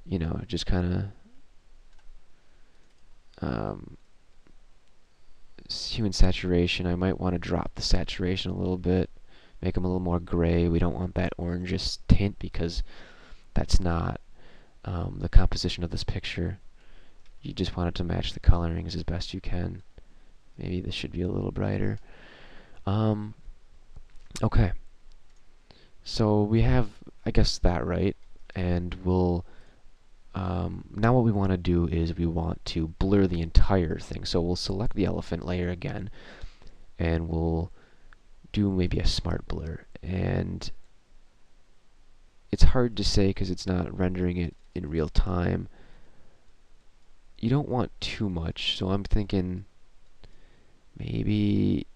you know, just kind of hue and saturation. I might want to drop the saturation a little bit, make them a little more gray. We don't want that orangish tint because that's not the composition of this picture. You just want it to match the colorings as best you can. Maybe this should be a little brighter. Okay, so we have, I guess, that right, and we'll now what we want to do is we want to blur the entire thing. So we'll select the elephant layer again, and we'll do maybe a smart blur. And it's hard to say because it's not rendering it in real time. You don't want too much, so I'm thinking maybe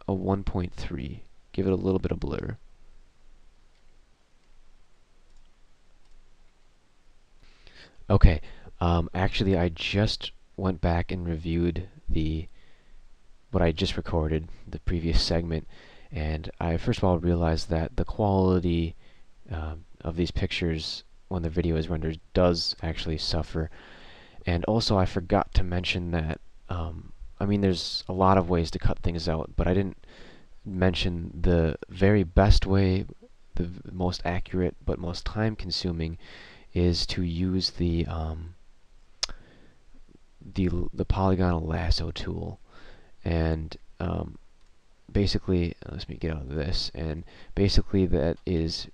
a 1.3. Give it a little bit of blur. Okay, actually I just went back and reviewed what I just recorded, the previous segment, and I first of all realized that the quality of these pictures when the video is rendered does actually suffer. And also I forgot to mention that, I mean, there's a lot of ways to cut things out, but I didn't mention the very best way, the most accurate but most time-consuming, is to use the Polygonal Lasso tool. And basically, let me get out of this, and basically that is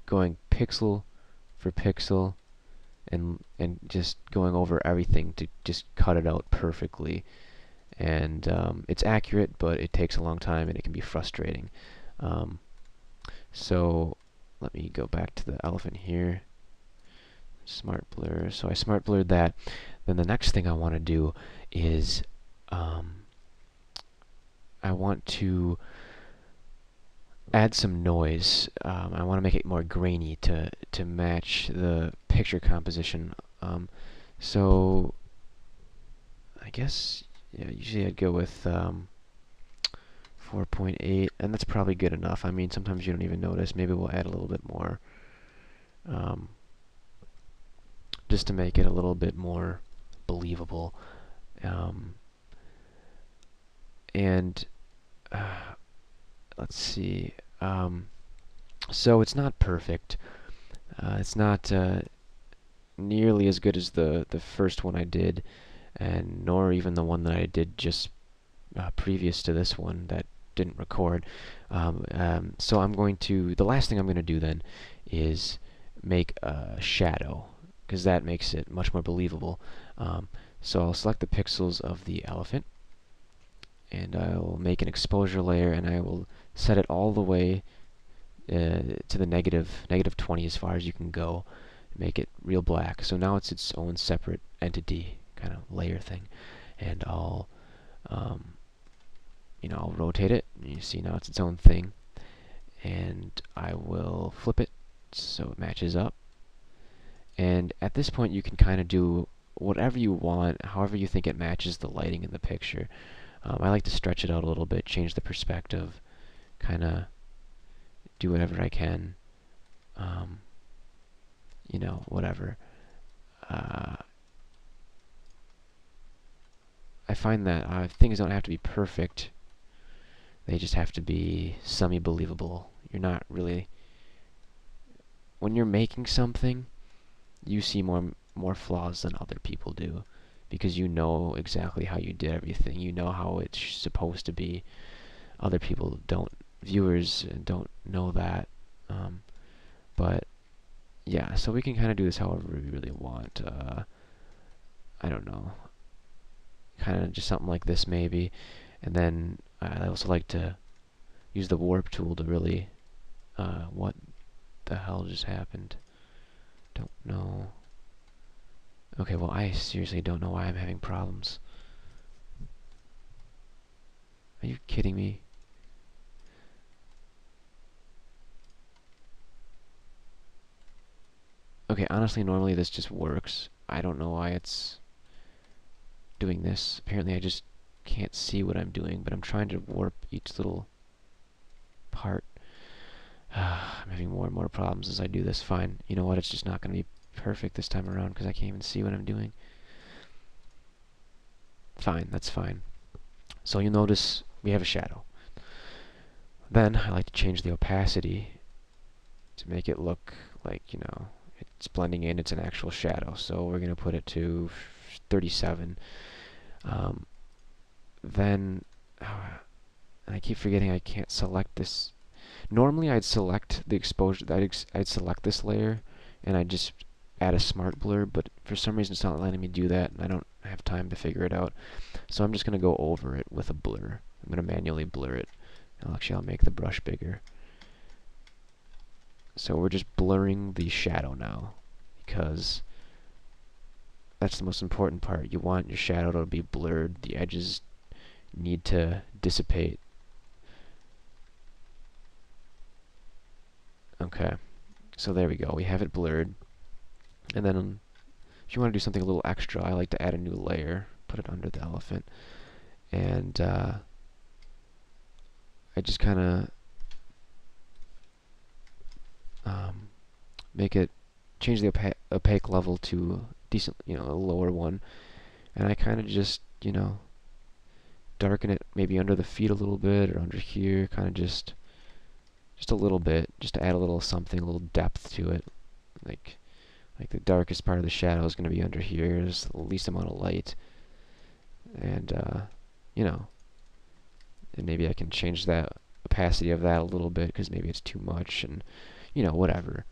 going pixel for pixel and just going over everything to just cut it out perfectly. And it's accurate, but it takes a long time and it can be frustrating. So let me go back to the elephant here. Smart blur. So I smart blurred that. Then the next thing I want to do is I want to add some noise. I want to make it more grainy to match the picture composition. So I guess, yeah, usually I'd go with 4.8, and that's probably good enough. I mean, sometimes you don't even notice. Maybe we'll add a little bit more, just to make it a little bit more believable. And let's see. So it's not perfect. It's not nearly as good as the first one I did, and nor even the one that I did just previous to this one that didn't record. So I'm going to, the last thing I'm going to do then is make a shadow, because that makes it much more believable. So I'll select the pixels of the elephant, and I'll make an exposure layer, and I will set it all the way to the negative 20 as far as you can go. Make it real black. So now it's its own separate entity, kind of layer thing. And I'll I'll rotate it. You see now it's its own thing. And I will flip it so it matches up. And at this point you can kind of do whatever you want, however you think it matches the lighting in the picture. I like to stretch it out a little bit, change the perspective, kind of do whatever I can, whatever. I find that things don't have to be perfect. They just have to be semi-believable. You're not really... When you're making something, you see more flaws than other people do, because you know exactly how you did everything. You know how it's supposed to be. Other people don't. Viewers don't know that. But yeah, so we can kind of do this however we really want. I don't know. Kind of just something like this maybe. And then I also like to use the warp tool to really... what the hell just happened? Don't know. Okay, well, I seriously don't know why I'm having problems. Are you kidding me? Okay, honestly, normally this just works. I don't know why it's doing this. Apparently I just can't see what I'm doing, but I'm trying to warp each little part. I'm having more and more problems as I do this. Fine. You know what? It's just not going to be perfect this time around because I can't even see what I'm doing. Fine, that's fine. So you'll notice we have a shadow. Then I like to change the opacity to make it look like, you know, it's blending in, it's an actual shadow. So we're going to put it to 37. Then, I keep forgetting I can't select this. Normally I'd select the exposure, I'd select this layer, and I'd just add a smart blur, but for some reason it's not letting me do that, and I don't have time to figure it out. So I'm just going to go over it with a blur. I'm going to manually blur it. Actually, I'll make the brush bigger. So we're just blurring the shadow now, because that's the most important part. You want your shadow to be blurred. The edges need to dissipate. Okay, so there we go. We have it blurred. And then if you want to do something a little extra, I like to add a new layer, put it under the elephant, and I just kind of make it, change the opaque level to decent, you know, a lower one, and I kind of just, you know, darken it maybe under the feet a little bit or under here, kind of just a little bit, just to add a little something, a little depth to it. Like the darkest part of the shadow is going to be under here. There's the least amount of light, and you know, and maybe I can change that opacity of that a little bit because maybe it's too much, and you know, whatever.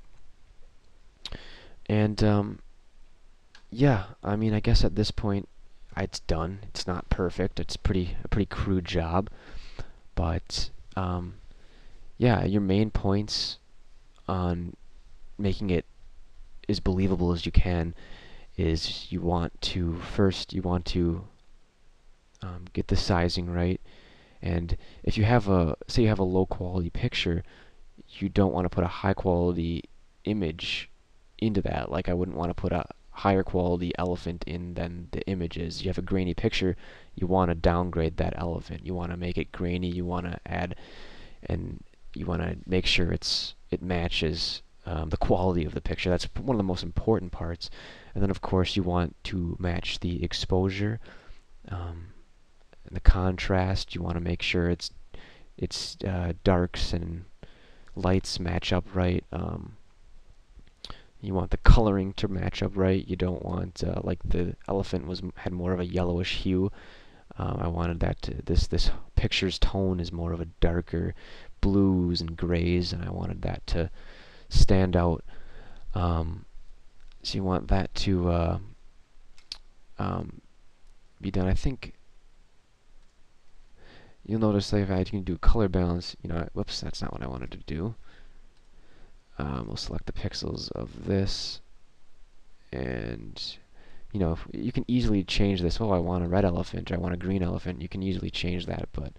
And yeah, I mean, I guess at this point it's done. It's not perfect. It's a pretty crude job, but yeah, your main points on making it as believable as you can is you want to get the sizing right. And if you have say you have a low quality picture, you don't want to put a high quality image into that. Like, I wouldn't want to put a higher quality elephant in than the images. You have a grainy picture, you want to downgrade that elephant. You want to make it grainy, you want to add, and you want to make sure it matches the quality of the picture. That's one of the most important parts. And then of course you want to match the exposure, and the contrast. You want to make sure it's darks and lights match up right. You want the coloring to match up right. You don't want like the elephant had more of a yellowish hue. I wanted that to this picture's tone is more of a darker blues and grays, and I wanted that to stand out. So you want that to be done. I think you'll notice that if I can do color balance, you know, whoops, that's not what I wanted to do. We'll select the pixels of this, and you know, you can easily change this. Oh, I want a red elephant, or I want a green elephant. You can easily change that, but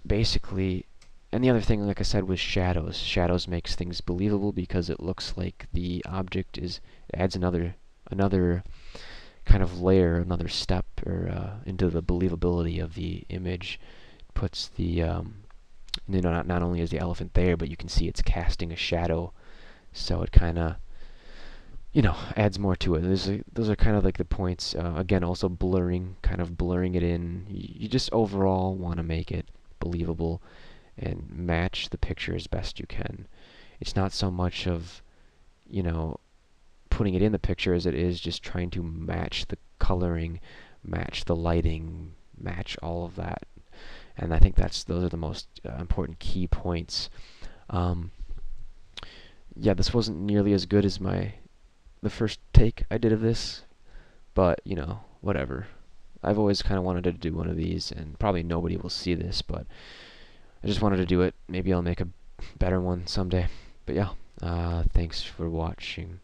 basically, and the other thing, like I said, was shadows. Shadows makes things believable because it looks like the object it adds another kind of layer, another step, or into the believability of the image. Puts the you know, not only is the elephant there, but you can see it's casting a shadow, so it kind of, you know, adds more to it. Those are kind of like the points. Again, also kind of blurring it in. You just overall want to make it believable and match the picture as best you can. It's not so much of, you know, putting it in the picture as it is just trying to match the coloring, match the lighting, match all of that. And I think those are the most important key points. Yeah, this wasn't nearly as good as the first take I did of this, but you know, whatever. I've always kind of wanted to do one of these, and probably nobody will see this, but I just wanted to do it. Maybe I'll make a better one someday. But yeah, thanks for watching.